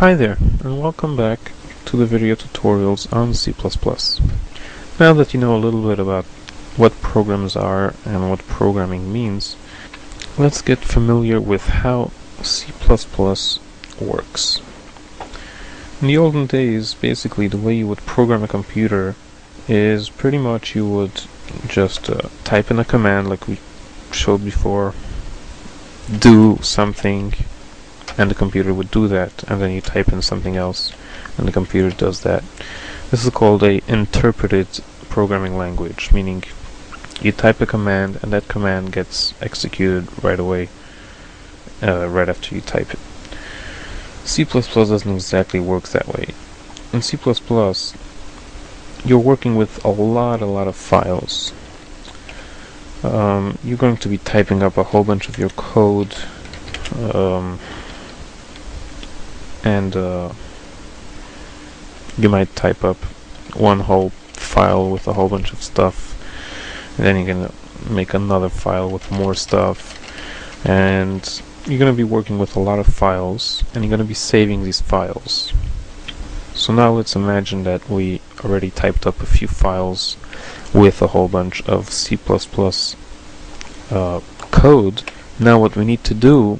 Hi there, and welcome back to the video tutorials on C++. Now that you know a little bit about what programs are and what programming means, let's get familiar with how C++ works. In the olden days, basically the way you would program a computer is pretty much you would just type in a command like we showed before, do something, and the computer would do that, and then you type in something else and the computer does that. This is called a interpreted programming language, meaning you type a command and that command gets executed right away, right after you type it. C++ doesn't exactly work that way. In C++, you're working with a lot of files. You're going to be typing up a whole bunch of your code, and you might type up one whole file with a whole bunch of stuff, and then you're gonna make another file with more stuff, and you're gonna be working with a lot of files, and you're gonna be saving these files. So now let's imagine that we already typed up a few files with a whole bunch of C++ code. Now what we need to do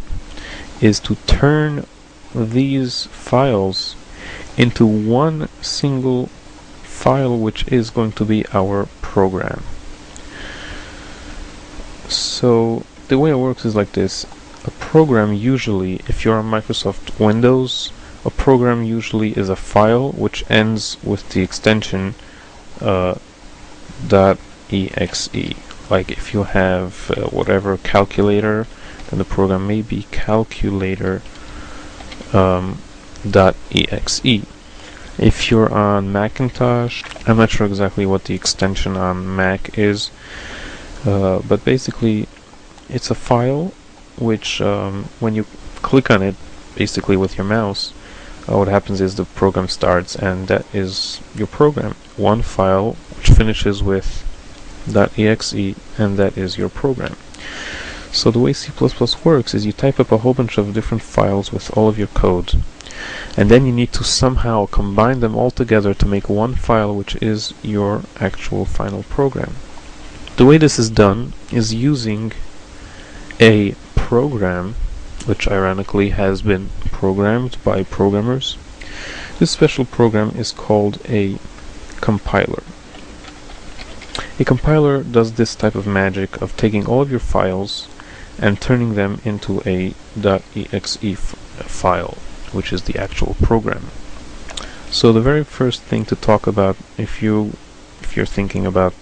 is to turn these files into one single file, which is going to be our program. So the way it works is like this. A program usually, if you're on Microsoft Windows, a program usually is a file which ends with the extension .exe. Like if you have whatever calculator, then the program may be calculator .exe. If you're on Macintosh, I'm not sure exactly what the extension on Mac is, but basically it's a file which when you click on it basically with your mouse, what happens is the program starts, and that is your program. One file which finishes with .exe, and that is your program. So the way C++ works is you type up a whole bunch of different files with all of your code, and then you need to somehow combine them all together to make one file which is your actual final program. The way this is done is using a program which ironically has been programmed by programmers. This special program is called a compiler. A compiler does this type of magic of taking all of your files and turning them into a .exe file, which is the actual program. So the very first thing to talk about if you're thinking about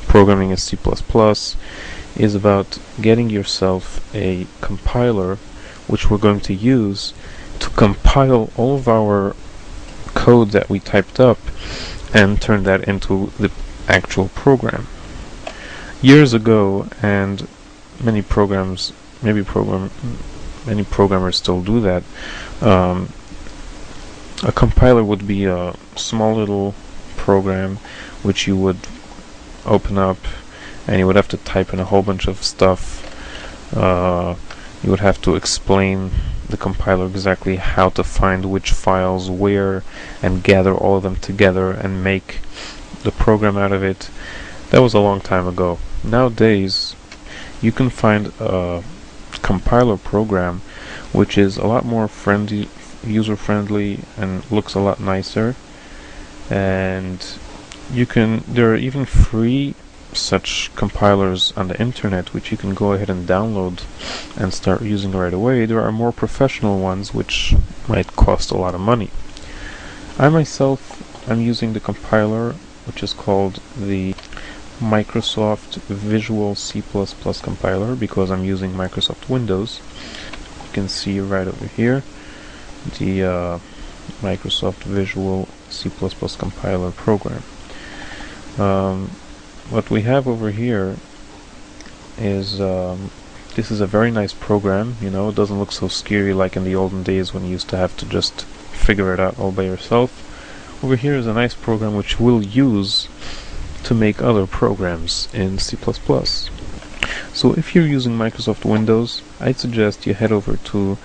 programming in C++ is about getting yourself a compiler which we're going to use to compile all of our code that we typed up and turn that into the actual program. Years ago, and many programmers still do that, a compiler would be a small little program which you would open up, and you would have to type in a whole bunch of stuff. You would have to explain the compiler exactly how to find which files where and gather all of them together and make the program out of it. That was a long time ago. Nowadays you can find a compiler program which is a lot more user-friendly and looks a lot nicer, and there are even free such compilers on the internet which you can go ahead and download and start using right away. There are more professional ones which might cost a lot of money. I myself am using the compiler which is called the Microsoft Visual C++ compiler because I'm using Microsoft Windows. You can see right over here the Microsoft Visual C++ compiler program. What we have over here is this is a very nice program. You know, it doesn't look so scary like in the olden days when you used to have to just figure it out all by yourself. Over here is a nice program which we'll use to make other programs in C++. So if you're using Microsoft Windows, I'd suggest you head over to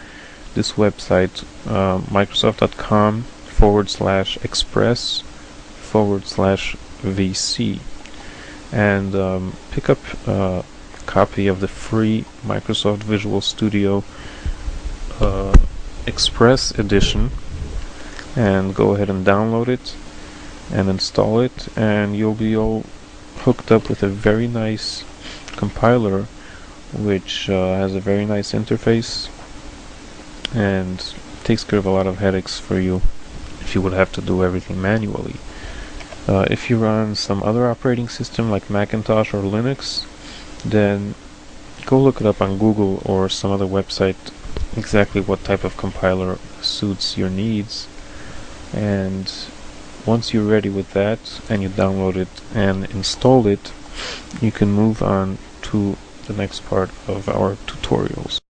this website, microsoft.com/express/VC, and pick up a copy of the free Microsoft Visual Studio Express edition, and go ahead and download it and install it, and you'll be all hooked up with a very nice compiler which has a very nice interface and takes care of a lot of headaches for you if you would have to do everything manually. If you run some other operating system like Macintosh or Linux, then go look it up on Google or some other website exactly what type of compiler suits your needs, and once you're ready with that and you download it and install it, you can move on to the next part of our tutorials.